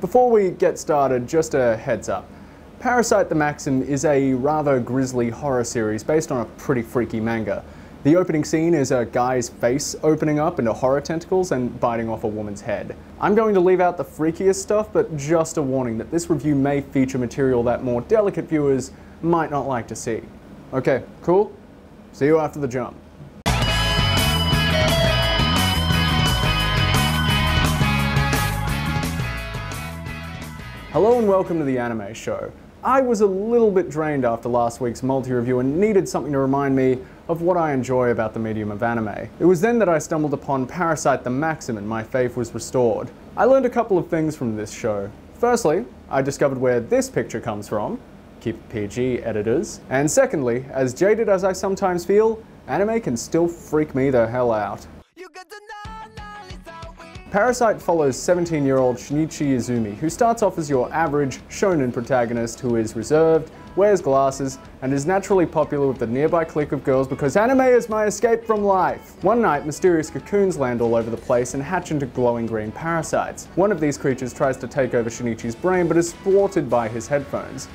Before we get started, just a heads up. Parasyte the Maxim is a rather grisly horror series based on a pretty freaky manga. The opening scene is a guy's face opening up into horror tentacles and biting off a woman's head. I'm going to leave out the freakiest stuff, but just a warning that this review may feature material that more delicate viewers might not like to see. Okay, cool? See you after the jump. Hello and welcome to the Anime Show. I was a little bit drained after last week's multi-review and needed something to remind me of what I enjoy about the medium of anime. It was then that I stumbled upon Parasyte the Maxim and my faith was restored. I learned a couple of things from this show. Firstly, I discovered where this picture comes from. Keep it PG, editors. And secondly, as jaded as I sometimes feel, anime can still freak me the hell out. Parasyte follows 17-year-old Kenichi Shimizu, who starts off as your average shonen protagonist who is reserved, wears glasses, and is naturally popular with the nearby clique of girls because anime is my escape from life. One night, mysterious cocoons land all over the place and hatch into glowing green parasites. One of these creatures tries to take over Shinichi's brain but is thwarted by his headphones.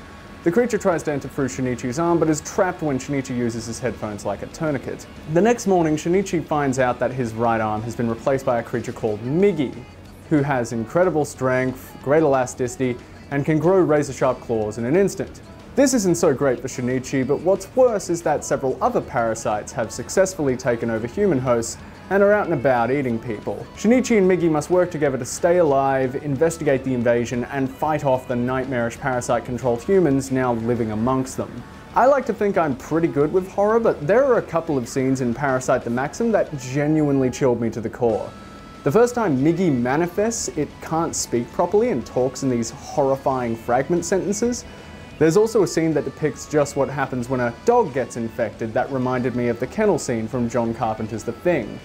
The creature tries to enter through Shinichi's arm, but is trapped when Shinichi uses his headphones like a tourniquet. The next morning, Shinichi finds out that his right arm has been replaced by a creature called Migi, who has incredible strength, great elasticity, and can grow razor-sharp claws in an instant. This isn't so great for Shinichi, but what's worse is that several other parasites have successfully taken over human hosts and are out and about eating people. Shinichi and Migi must work together to stay alive, investigate the invasion, and fight off the nightmarish parasite-controlled humans now living amongst them. I like to think I'm pretty good with horror, but there are a couple of scenes in Parasyte the Maxim that genuinely chilled me to the core. The first time Migi manifests, it can't speak properly and talks in these horrifying fragment sentences. There's also a scene that depicts just what happens when a dog gets infected that reminded me of the kennel scene from John Carpenter's The Thing.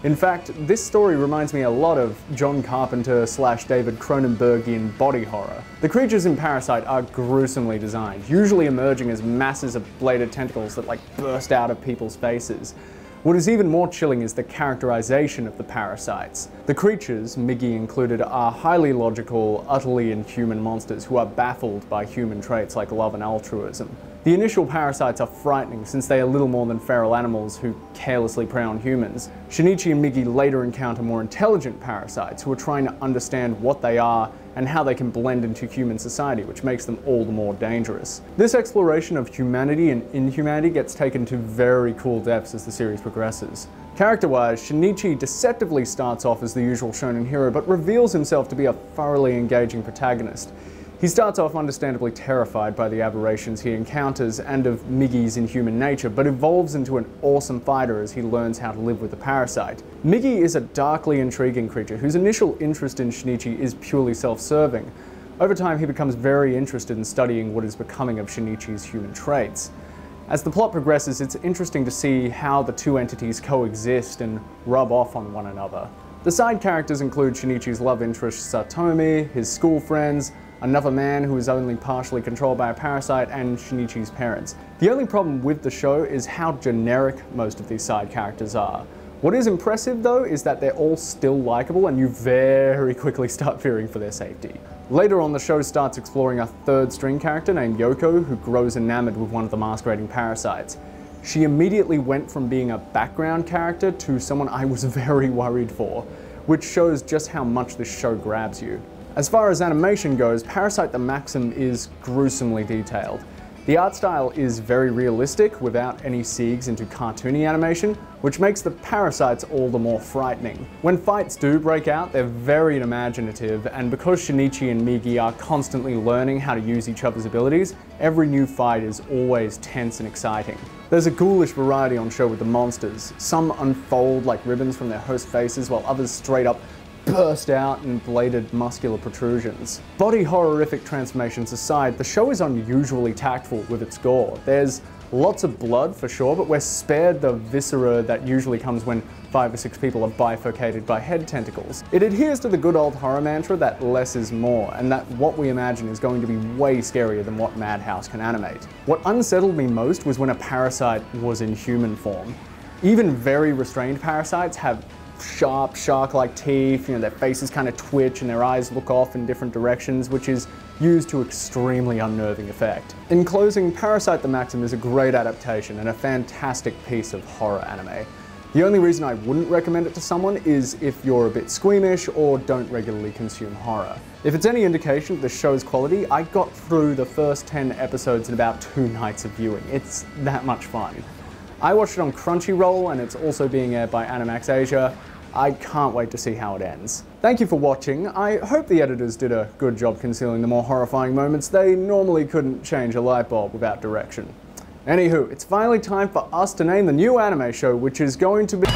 In fact, this story reminds me a lot of John Carpenter / David Cronenbergian body horror. The creatures in Parasyte are gruesomely designed, usually emerging as masses of bladed tentacles that burst out of people's faces. What is even more chilling is the characterization of the parasites. The creatures, Migi included, are highly logical, utterly inhuman monsters who are baffled by human traits like love and altruism. The initial parasites are frightening since they are little more than feral animals who carelessly prey on humans. Shinichi and Migi later encounter more intelligent parasites who are trying to understand what they are and how they can blend into human society, which makes them all the more dangerous. This exploration of humanity and inhumanity gets taken to very cool depths as the series progresses. Character-wise, Shinichi deceptively starts off as the usual shonen hero, but reveals himself to be a thoroughly engaging protagonist. He starts off understandably terrified by the aberrations he encounters and of Migi's inhuman nature, but evolves into an awesome fighter as he learns how to live with the parasite. Migi is a darkly intriguing creature whose initial interest in Shinichi is purely self-serving. Over time, he becomes very interested in studying what is becoming of Shinichi's human traits. As the plot progresses, it's interesting to see how the two entities coexist and rub off on one another. The side characters include Shinichi's love interest Satomi, his school friends, another man who is only partially controlled by a parasite, and Shinichi's parents. The only problem with the show is how generic most of these side characters are. What is impressive though is that they're all still likable and you very quickly start fearing for their safety. Later on, the show starts exploring a third string character named Yoko who grows enamored with one of the masquerading parasites. She immediately went from being a background character to someone I was very worried for, which shows just how much this show grabs you. As far as animation goes, Parasyte the Maxim is gruesomely detailed. The art style is very realistic without any segs into cartoony animation, which makes the parasites all the more frightening. When fights do break out, they're very imaginative, and because Shinichi and Migi are constantly learning how to use each other's abilities, every new fight is always tense and exciting. There's a ghoulish variety on show with the monsters. Some unfold like ribbons from their host faces, while others straight up burst out in bladed muscular protrusions. Body horrific transformations aside, the show is unusually tactful with its gore. There's lots of blood for sure, but we're spared the viscera that usually comes when 5 or 6 people are bifurcated by head tentacles. It adheres to the good old horror mantra that less is more, and that what we imagine is going to be way scarier than what Madhouse can animate. What unsettled me most was when a parasite was in human form. Even very restrained parasites have sharp, shark-like teeth, their faces kind of twitch and their eyes look off in different directions, which is used to extremely unnerving effect. In closing, Parasyte the Maxim is a great adaptation and a fantastic piece of horror anime. The only reason I wouldn't recommend it to someone is if you're a bit squeamish or don't regularly consume horror. If it's any indication of the show's quality, I got through the first 10 episodes in about 2 nights of viewing. It's that much fun. I watched it on Crunchyroll and it's also being aired by Animax Asia. I can't wait to see how it ends. Thank you for watching. I hope the editors did a good job concealing the more horrifying moments. They normally couldn't change a light bulb without direction. Anywho, it's finally time for us to name the new anime show, which is going to be...